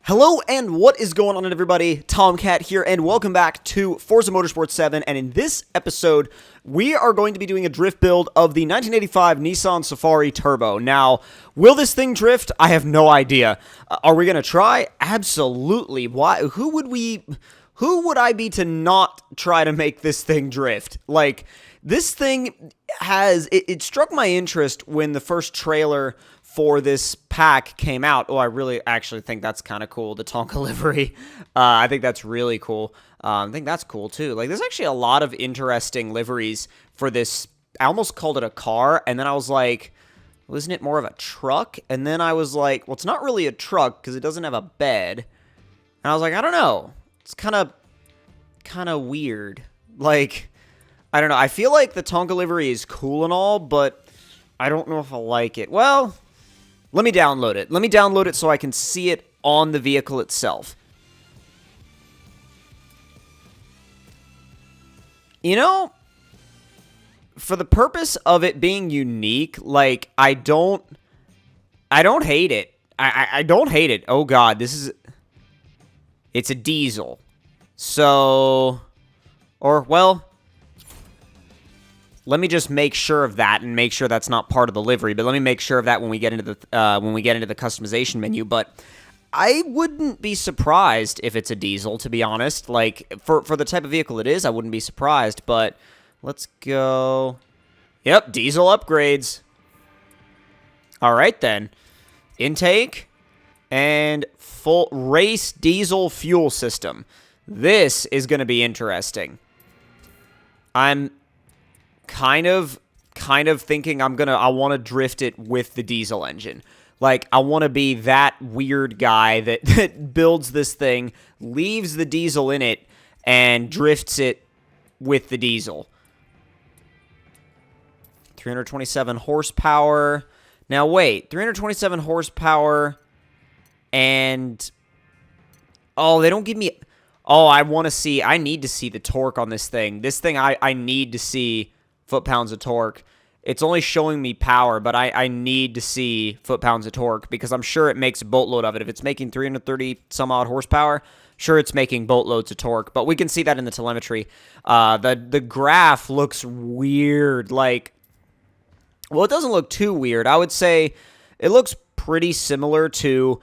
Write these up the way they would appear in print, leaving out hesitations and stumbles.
Hello and what is going on, everybody? Tomcat here and welcome back to Forza Motorsport 7, and in this episode we are going to be doing a drift build of the 1985 Nissan Safari Turbo. Now, will this thing drift? I have no idea. Are we going to try? Absolutely. Why? Who would I be to not try to make this thing drift? Like, this thing has, it struck my interest when the first trailer for this pack came out. Oh, I really actually think that's kind of cool, the Tonka livery. I think that's really cool. I think that's cool too. Like, there's actually a lot of interesting liveries for this. I almost called it a car, and then I was like, well, isn't it more of a truck? And then I was like, well, it's not really a truck because it doesn't have a bed. And I was like, I don't know. It's kind of weird. Like, I don't know. I feel like the Tonka livery is cool and all, but I don't know if I like it. Well, let me download it. Let me download it so I can see it on the vehicle itself. You know, for the purpose of it being unique, like, I don't hate it. I don't hate it. Oh god, it's a diesel. So, well, let me just make sure of that and make sure that's not part of the livery. But let me make sure of that when we get into the customization menu. But I wouldn't be surprised if it's a diesel, to be honest. Like, for the type of vehicle it is, I wouldn't be surprised. But let's go. Yep, diesel upgrades. All right then, intake and full race diesel fuel system. This is going to be interesting. I'm kind of thinking I want to drift it with the diesel engine. Like, I want to be that weird guy that builds this thing, leaves the diesel in it, and drifts it with the diesel. 327 horsepower. Now, wait. 327 horsepower, and oh, they don't give me. Oh, I need to see the torque on this thing. This thing, I need to see foot-pounds of torque. It's only showing me power, but I need to see foot-pounds of torque because I'm sure it makes a boatload of it. If it's making 330-some-odd horsepower, sure it's making boatloads of torque, but we can see that in the telemetry. The graph looks weird. Like, well, it doesn't look too weird. I would say it looks pretty similar to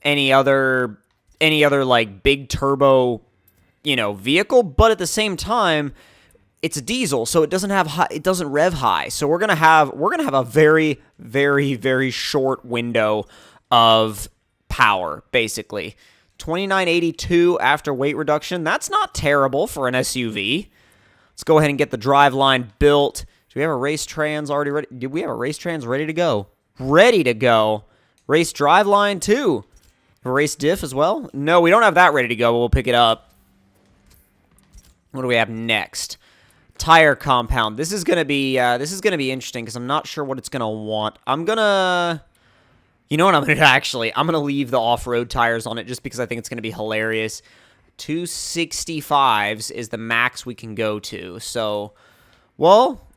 any other like big turbo, vehicle, but at the same time, it's a diesel, so it doesn't rev high. So we're gonna have a very, very, very short window of power, basically. 2982 after weight reduction. That's not terrible for an SUV. Let's go ahead and get the driveline built. Do we have a race trans already ready? Do we have a race trans ready to go? Ready to go. Race driveline too. A race diff as well? No, we don't have that ready to go, but we'll pick it up. What do we have next? Tire compound. This is gonna be interesting because I'm not sure what it's gonna want. You know what I'm gonna do, actually? I'm gonna leave the off-road tires on it just because I think it's gonna be hilarious. 265s is the max we can go to. So, well,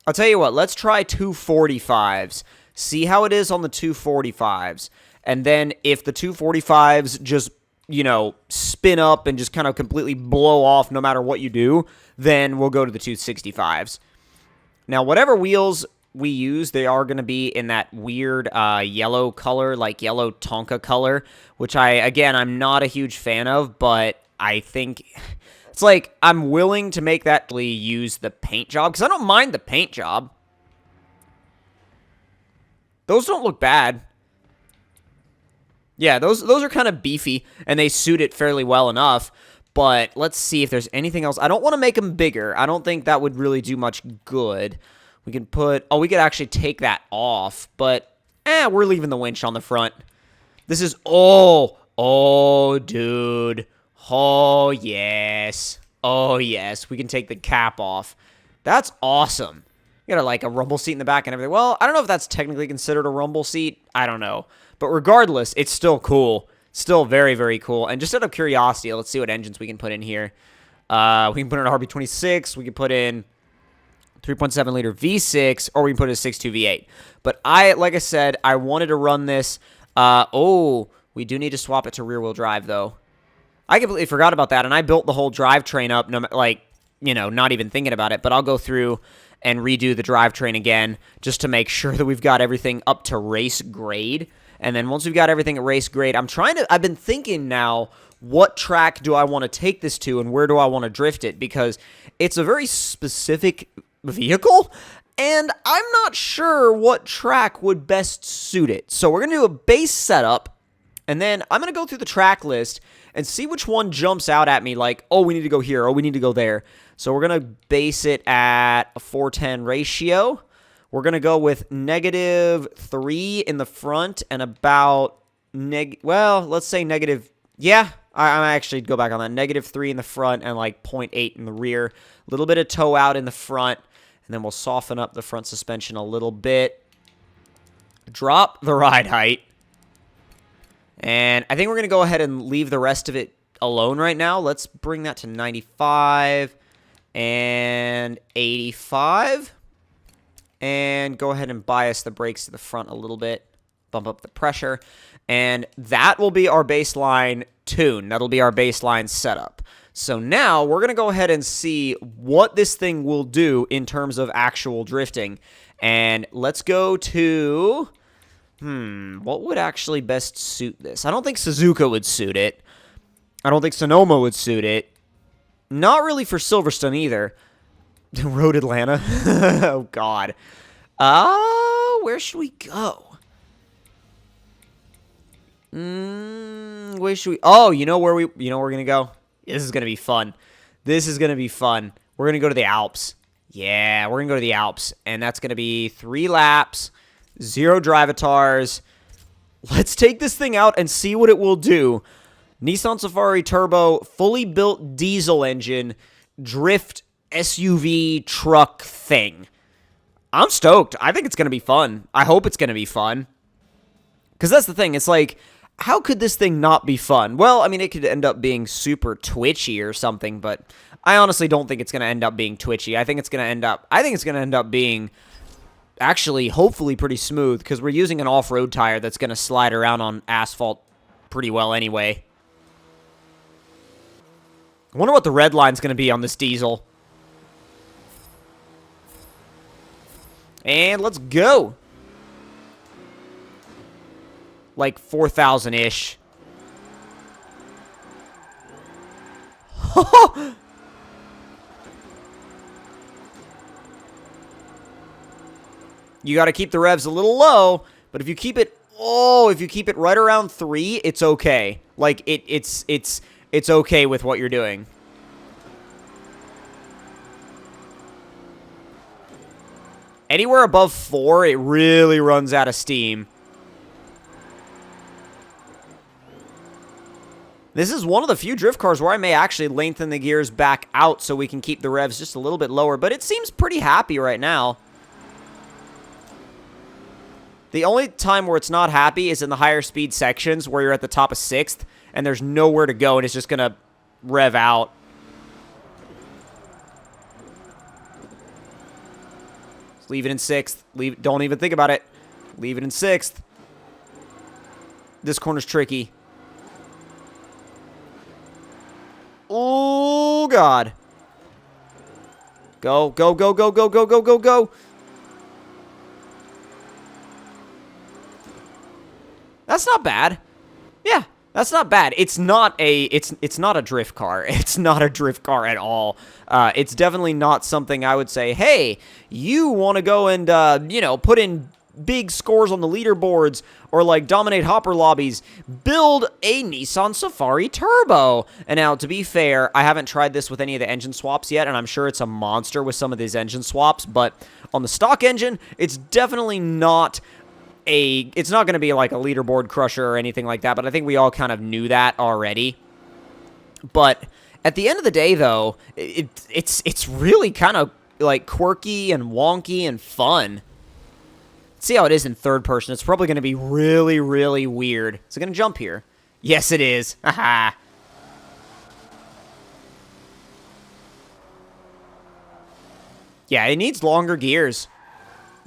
I'll tell you what. Let's try 245s. See how it is on the 245s, and then if the 245s just spin up and just kind of completely blow off no matter what you do, then we'll go to the 265s. Now, whatever wheels we use, they are going to be in that weird yellow color, like yellow Tonka color, which I'm not a huge fan of, but I think it's like I'm willing to make that use the paint job, because I don't mind the paint job. Those don't look bad. Yeah, those are kind of beefy, and they suit it fairly well enough. But let's see if there's anything else. I don't want to make them bigger. I don't think that would really do much good. We can we could actually take that off. But, we're leaving the winch on the front. This is, oh, dude. Oh, yes. Oh, yes. We can take the cap off. That's awesome. You got, like, a rumble seat in the back and everything. Well, I don't know if that's technically considered a rumble seat. I don't know. But regardless, it's still cool. Still very, very cool. And just out of curiosity, let's see what engines we can put in here. We can put in an RB26. We can put in 3.7-liter V6, or we can put in a 6.2 V8. But like I said, I wanted to run this. We do need to swap it to rear-wheel drive, though. I completely forgot about that, and I built the whole drivetrain up, like, you know, not even thinking about it. But I'll go through and redo the drivetrain again just to make sure that we've got everything up to race grade. And then once we've got everything at race grade, I've been thinking now, what track do I want to take this to and where do I want to drift it? Because it's a very specific vehicle, and I'm not sure what track would best suit it. So we're going to do a base setup, and then I'm going to go through the track list and see which one jumps out at me like, oh, we need to go here, oh, we need to go there. So we're going to base it at a 4:10 ratio. We're going to go with -3 in the front and about, let's say negative, yeah, I actually go back on that. -3 in the front and like 0.8 in the rear. A little bit of toe out in the front, and then we'll soften up the front suspension a little bit. Drop the ride height. And I think we're going to go ahead and leave the rest of it alone right now. Let's bring that to 95 and 85. And go ahead and bias the brakes to the front a little bit. Bump up the pressure. And that will be our baseline tune. That'll be our baseline setup. So now we're going to go ahead and see what this thing will do in terms of actual drifting. And let's go to... what would actually best suit this? I don't think Suzuka would suit it. I don't think Sonoma would suit it. Not really for Silverstone either. Road Atlanta. Oh, God. Where should we go? Where should we... Oh, you know where we're going to go? This is going to be fun. This is going to be fun. We're going to go to the Alps. Yeah, we're going to go to the Alps. And that's going to be 3 laps, 0 drivatars. Let's take this thing out and see what it will do. Nissan Safari Turbo, fully built diesel engine, drift SUV truck thing. I'm stoked. I think it's going to be fun. I hope it's going to be fun. Because that's the thing. It's like, how could this thing not be fun? Well, I mean, it could end up being super twitchy or something, but I honestly don't think it's going to end up being twitchy. I think it's going to end up being actually, hopefully, pretty smooth, because we're using an off-road tire that's going to slide around on asphalt pretty well anyway. I wonder what the red line's going to be on this diesel. And let's go. Like 4,000-ish. You got to keep the revs a little low, but if you keep it, if you keep it right around 3, it's okay. Like it's okay with what you're doing. Anywhere above 4, it really runs out of steam. This is one of the few drift cars where I may actually lengthen the gears back out so we can keep the revs just a little bit lower, but it seems pretty happy right now. The only time where it's not happy is in the higher speed sections where you're at the top of 6th and there's nowhere to go and it's just going to rev out. Leave it in 6th. Don't even think about it. Leave it in 6th. This corner's tricky. Oh, God. Go, go, go, go, go, go, go, go, go. That's not bad. Yeah, that's not bad. It's not a drift car. It's not a drift car at all. It's definitely not something I would say, hey, you want to go and, put in big scores on the leaderboards or, like, dominate hopper lobbies. Build a Nissan Safari Turbo. And now, to be fair, I haven't tried this with any of the engine swaps yet, and I'm sure it's a monster with some of these engine swaps, but on the stock engine, it's definitely not... It's not going to be like a leaderboard crusher or anything like that, but I think we all kind of knew that already. But at the end of the day, though, it's really kind of like quirky and wonky and fun. Let's see how it is in third person. It's probably going to be really, really weird. Is it going to jump here? Yes, it is. Haha. Yeah, it needs longer gears.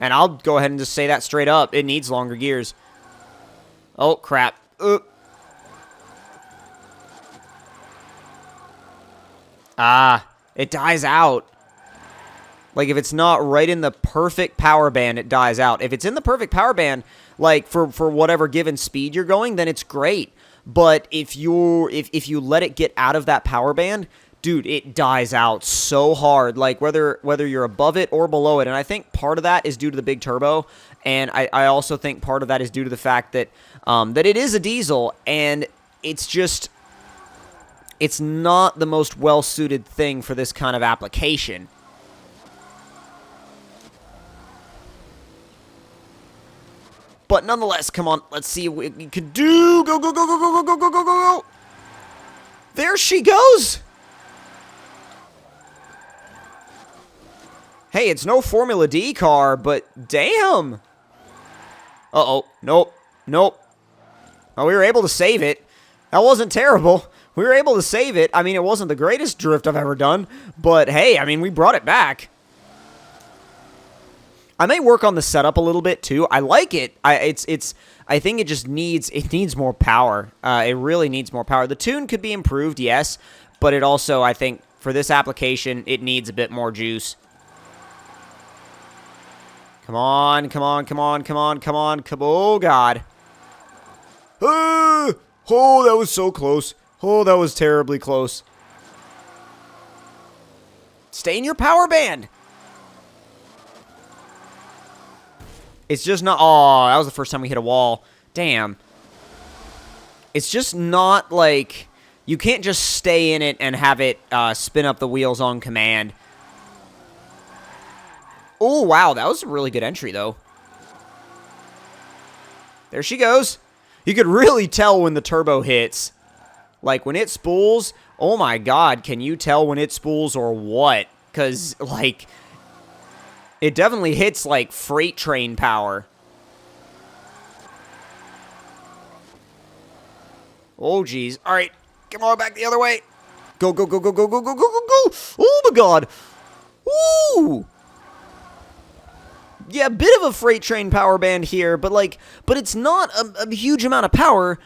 And I'll go ahead and just say that straight up. It needs longer gears. Oh, crap. It dies out. Like, if it's not right in the perfect power band, it dies out. If it's in the perfect power band, like, for whatever given speed you're going, then it's great. But if you let it get out of that power band, dude, it dies out so hard. Like, whether you're above it or below it. And I think part of that is due to the big turbo. And I also think part of that is due to the fact that, that it is a diesel. And it's just... it's not the most well-suited thing for this kind of application. But nonetheless, come on, let's see what we can do. Go, go, go, go, go, go, go, go, go, go. There she goes. Hey, it's no Formula D car, but damn. Uh-oh. Nope. Nope. Oh, we were able to save it. That wasn't terrible. We were able to save it. I mean, it wasn't the greatest drift I've ever done, but hey, I mean, we brought it back. I may work on the setup a little bit too. I like it. I think it just needs more power. It really needs more power. The tune could be improved, yes, but it also, I think, for this application, it needs a bit more juice. Come on, come on, come on, come on, come on, come on. Oh, God. Oh, that was so close. Oh, that was terribly close. Stay in your power band. It's just not... oh, that was the first time we hit a wall. Damn. It's just not like... you can't just stay in it and have it spin up the wheels on command. Oh, wow. That was a really good entry, though. There she goes. You could really tell when the turbo hits. Like, when it spools... oh, my God. Can you tell when it spools or what? Because, like... it definitely hits, like, freight train power. Oh, geez. All right. Come on, back the other way. Go, go, go, go, go, go, go, go, go, go. Oh, my God. Woo! Yeah, a bit of a freight train power band here, but, like, but it's not a huge amount of power,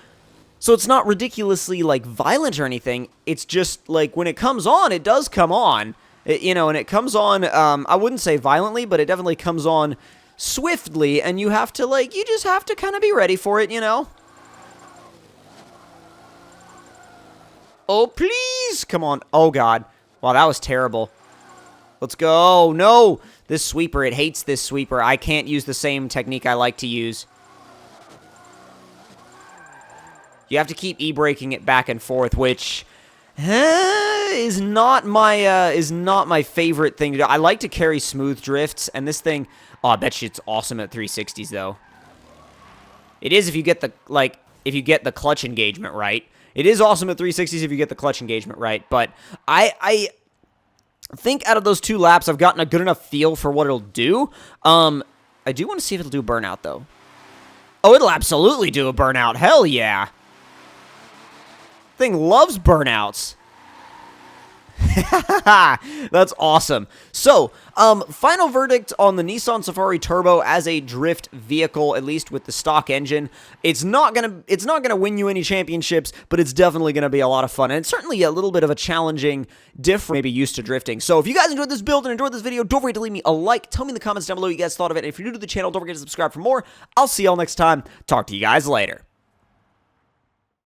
so it's not ridiculously, like, violent or anything. It's just, like, when it comes on, it does come on. You know, and it comes on, I wouldn't say violently, but it definitely comes on swiftly, and you have to, like, you just have to kind of be ready for it, you know? Oh, please! Come on. Oh, God. Wow, that was terrible. Let's go. No! This sweeper, it hates this sweeper. I can't use the same technique I like to use. You have to keep e-braking it back and forth, which... is not my favorite thing to do. I like to carry smooth drifts, and this thing, oh, I bet you it's awesome at 360s though. It is if you get the the clutch engagement right. It is awesome at 360s if you get the clutch engagement right, but I think out of those 2 laps I've gotten a good enough feel for what it'll do. I do want to see if it'll do burnout though. Oh, it'll absolutely do a burnout. Hell yeah. Thing loves burnouts. That's awesome. So, final verdict on the Nissan Safari Turbo as a drift vehicle, at least with the stock engine. It's not gonna win you any championships, but it's definitely gonna be a lot of fun, and it's certainly a little bit of a challenging diff maybe used to drifting. So, if you guys enjoyed this build and enjoyed this video, don't forget to leave me a like. Tell me in the comments down below what you guys thought of it. And if you're new to the channel, don't forget to subscribe for more. I'll see y'all next time. Talk to you guys later.